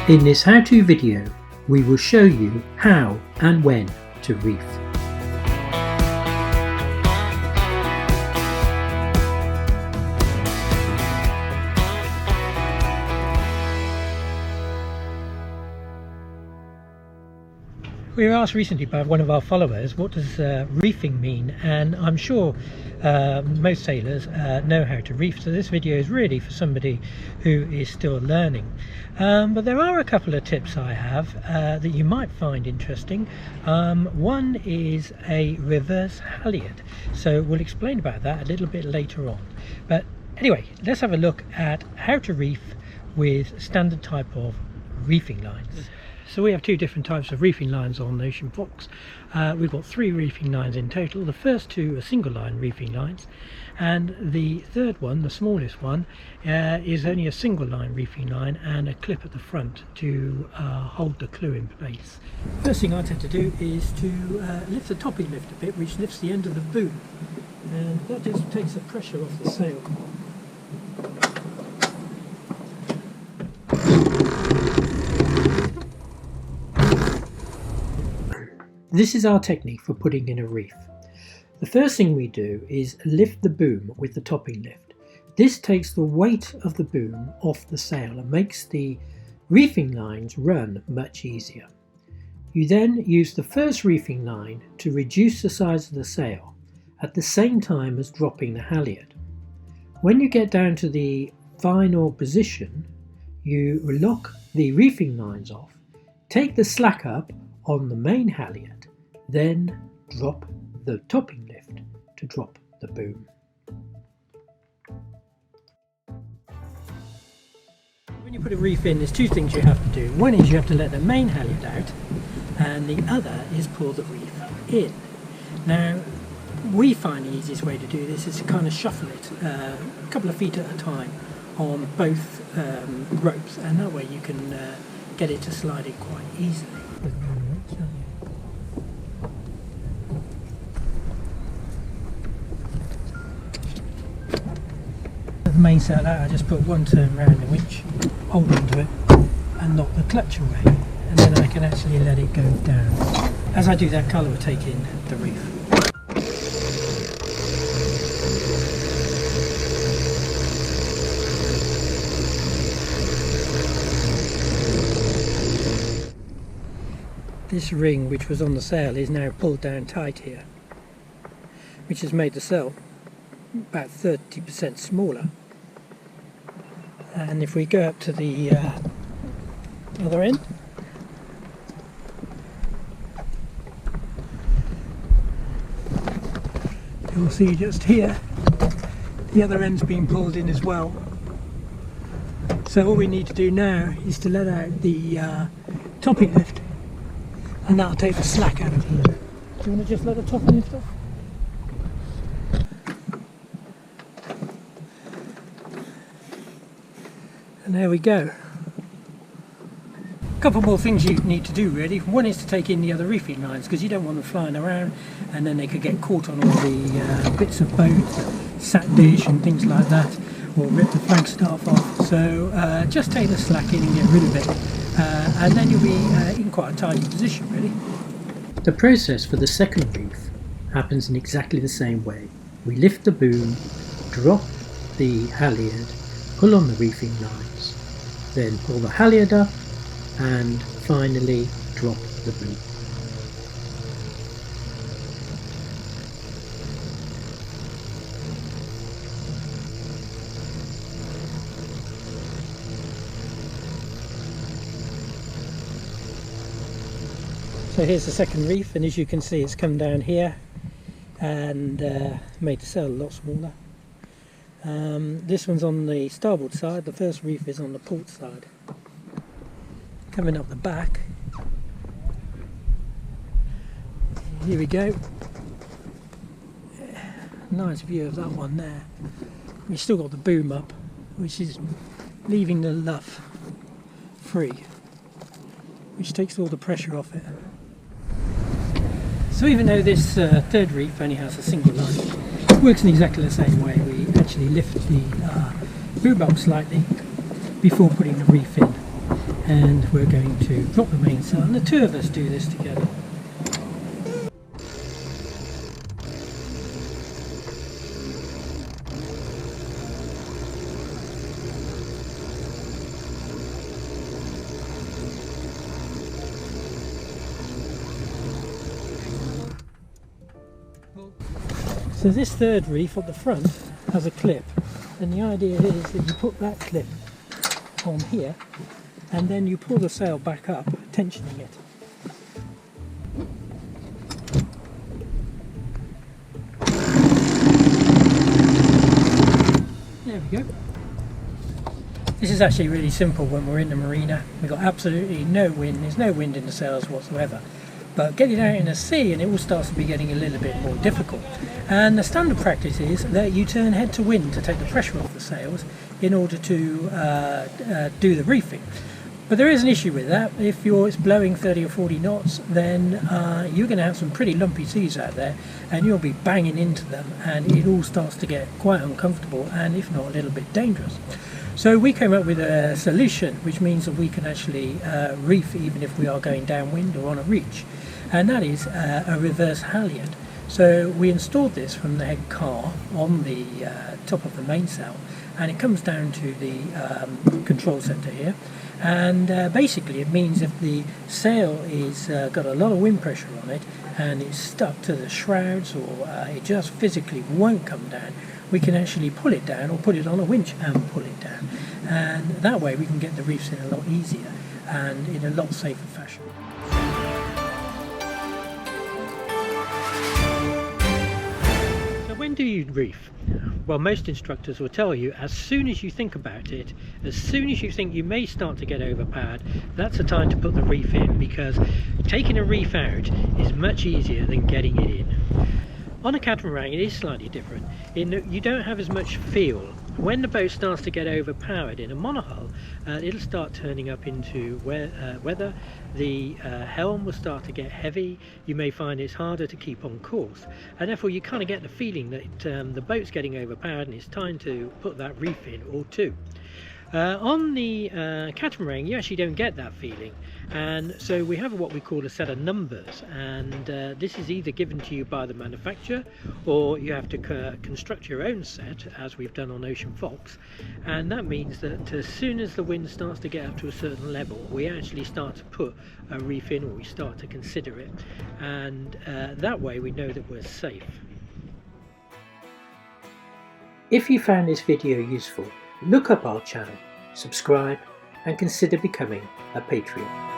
In this how-to video, we will show you how and when to reef. We were asked recently by one of our followers, what does reefing mean? And I'm sure most sailors know how to reef, so this video is really for somebody who is still learning. But there are a couple of tips I have that you might find interesting. One is a reverse halyard, so we'll explain about that a little bit later on. But anyway, let's have a look at how to reef with standard type of reefing lines. So we have two different types of reefing lines on Ocean Fox. We've got 3 reefing lines in total. The first 2 are single line reefing lines, and the third one, the smallest one, is only a single line reefing line and a clip at the front to hold the clue in place. First thing I tend to do is to lift the topping lift a bit, which lifts the end of the boom, and that just takes the pressure off the sail. This is our technique for putting in a reef. The first thing we do is lift the boom with the topping lift. This takes the weight of the boom off the sail and makes the reefing lines run much easier. You then use the first reefing line to reduce the size of the sail at the same time as dropping the halyard. When you get down to the final position, you lock the reefing lines off, take the slack up on the main halyard, then drop the topping lift to drop the boom. When you put a reef in, there's 2 things you have to do. One is you have to let the main halyard out, and the other is pull the reef in. Now, we find the easiest way to do this is to kind of shuffle it a couple of feet at a time on both ropes, and that way you can get it to slide in quite easily. The main sail out, I just put one turn round the winch, hold onto it and knock the clutch away, and then I can actually let it go down. As I do that, Carla will take in the reef. This ring which was on the sail is now pulled down tight here, which has made the sail about 30% smaller. And if we go up to the other end, you'll see just here the other end's been pulled in as well. So all we need to do now is to let out the topping lift, and that'll take the slack out of here. Do you want to just let the topping lift off? And there we go. A couple more things you need to do really. One is to take in the other reefing lines, because you don't want them flying around and then they could get caught on all the bits of boat, sat dish and things like that, or rip the flagstaff off. So just take the slack in and get rid of it, and then you'll be in quite a tidy position really. The process for the second reef happens in exactly the same way. We lift the boom, drop the halyard, pull on the reefing lines, then pull the halyard up, and finally drop the boom. So here's the second reef, and as you can see it's come down here and made the sail a lot smaller. This one's on the starboard side, the first reef is on the port side. Coming up the back, here we go. Nice view of that one there. We've still got the boom up, which is leaving the luff free, which takes all the pressure off it. So even though this third reef only has a single line, it works in exactly the same way. We actually lift the boom up slightly before putting the reef in. and we're going to drop the mainsail, and the two of us do this together. So this third reef at the front has a clip, and the idea is that you put that clip on here and then you pull the sail back up, tensioning it. There we go. This is actually really simple when we're in the marina. We've got absolutely no wind, there's no wind in the sails whatsoever. But getting out in the sea, and it all starts to be getting a little bit more difficult. And the standard practice is that you turn head to wind to take the pressure off the sails in order to do the reefing. But there is an issue with that. If it's blowing 30 or 40 knots, then you're going to have some pretty lumpy seas out there, and you'll be banging into them, and it all starts to get quite uncomfortable, and if not a little bit dangerous. So we came up with a solution which means that we can actually reef even if we are going downwind or on a reach, and that is a reverse halyard. So we installed this from the head car on the top of the mainsail, and it comes down to the control centre here, and basically it means if the sail is got a lot of wind pressure on it and it's stuck to the shrouds, or it just physically won't come down, we can actually pull it down or put it on a winch and pull it down, and that way we can get the reefs in a lot easier and in a lot safer fashion. So when do you reef? Well, most instructors will tell you as soon as you think about it, as soon as you think you may start to get overpowered, that's the time to put the reef in, because taking a reef out is much easier than getting it in. On a catamaran it is slightly different in that you don't have as much feel. When the boat starts to get overpowered in a monohull, it'll start turning up into weather, the helm will start to get heavy, you may find it's harder to keep on course, and therefore you kind of get the feeling that the boat's getting overpowered and it's time to put that reef in or two. On the catamaran you actually don't get that feeling, and so we have what we call a set of numbers, and this is either given to you by the manufacturer or you have to construct your own set, as we've done on Ocean Fox, and that means that as soon as the wind starts to get up to a certain level we actually start to put a reef in, or we start to consider it, and that way we know that we're safe. If you found this video useful, look up our channel, subscribe, and consider becoming a Patreon.